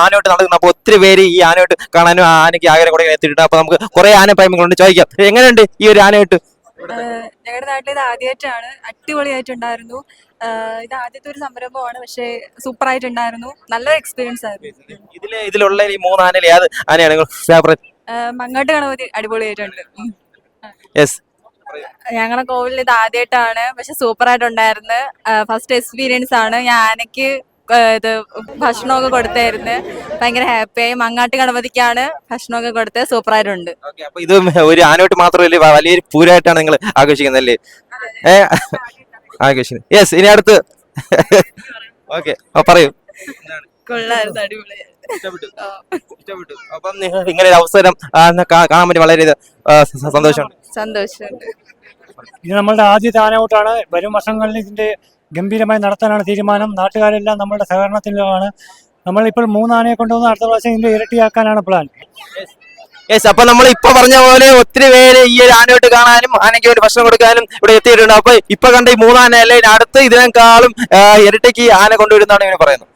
ആനയോട്ട് നടക്കുന്നത്. അപ്പൊ ഒത്തിരി പേര് ഈ ആനയോട്ട് കാണാനും ആ ആനയ്ക്ക് ആഗ്രഹം കൂടെ എത്തിയിട്ടുണ്ട്. അപ്പൊ നമുക്ക് കുറെ ആന പ്രേമികളുണ്ട്, ചോദിക്കാം എങ്ങനെയുണ്ട് ഈ ഒരു ആനയോട്ട്? ഞങ്ങളുടെ നാട്ടിൽ ഇത് ആദ്യമായിട്ടാണ്, അടിപൊളിയായിട്ടുണ്ടായിരുന്നു. ഇത് ആദ്യത്തെ ഒരു സംരംഭമാണ്, പക്ഷേ സൂപ്പർ ആയിട്ടുണ്ടായിരുന്നു, നല്ലൊരു എക്സ്പീരിയൻസ് ആയിരുന്നു. ഇതിലുള്ള ഈ മൂന്ന് ആനയിൽ ഏത് ആനയാണ് ഫേവറേറ്റ്? മങ്ങാട്ട് ഗണപതി അടിപൊളിയായിട്ടുണ്ട്. യെസ്. ഞങ്ങളുടെ കോവിലിൽ ഇത് ആദ്യമായിട്ടാണ്, പക്ഷെ സൂപ്പർ ആയിട്ടുണ്ടായിരുന്നു. ഫസ്റ്റ് എക്സ്പീരിയൻസ് ആണ്. ഞാൻ ആനയ്ക്ക് ഇത് ഭക്ഷണമൊക്കെ കൊടുത്തായിരുന്നു, ഭയങ്കര ഹാപ്പിയായി. മങ്ങാട്ട് ഗണപതിക്കാണ് ഭക്ഷണമൊക്കെ കൊടുത്തത്, സൂപ്പറായിട്ടുണ്ട്. അപ്പൊ ഇത് ഒരു ആനയോട്ട് മാത്രമല്ലേ, വലിയൊരു പൂരമായിട്ടാണ് നിങ്ങൾ ആഘോഷിക്കുന്നല്ലേ? ആഘോഷിക്കുന്നത്. യെസ്, ഇനി അടുത്ത് ഓക്കെ പറയൂ. കൊള്ളായിരുന്നു, അടിപൊളിയായിരുന്നു. ഇഷ്ടപ്പെട്ടു. അപ്പം നിങ്ങൾ ഇങ്ങനെ ഒരു അവസരം കാണാൻ പറ്റി, വളരെ സന്തോഷമുണ്ട്. ഇത് നമ്മളുടെ ആദ്യത്തെ ആനയോട്ടാണ്. വരും വർഷങ്ങളിൽ ഇതിന്റെ ഗംഭീരമായി നടത്താനാണ് തീരുമാനം. നാട്ടുകാരെല്ലാം നമ്മളുടെ സഹകരണത്തിലാണ്. നമ്മളിപ്പോൾ 3 ആനയെ കൊണ്ടുവന്ന് അടുത്ത പ്രാവശ്യം ഇതിന്റെ ഇരട്ടിയാക്കാനാണ് പ്ലാൻ. യെസ്, അപ്പൊ നമ്മൾ ഇപ്പൊ പറഞ്ഞ പോലെ ഒത്തിരി പേര് ഈ ഒരു ആനയോട്ട് കാണാനും ആനയ്ക്ക് വേണ്ടി ഭക്ഷണം കൊടുക്കാനും ഇവിടെ എത്തിയിട്ടുണ്ട്. അപ്പൊ ഇപ്പൊ കണ്ട ഈ 3 ആനയല്ലേ, അടുത്ത് ഇതിനേക്കാളും ഇരട്ടിക്ക് ആന കൊണ്ടുവരുന്നതാണ് ഇവർ പറയുന്നത്.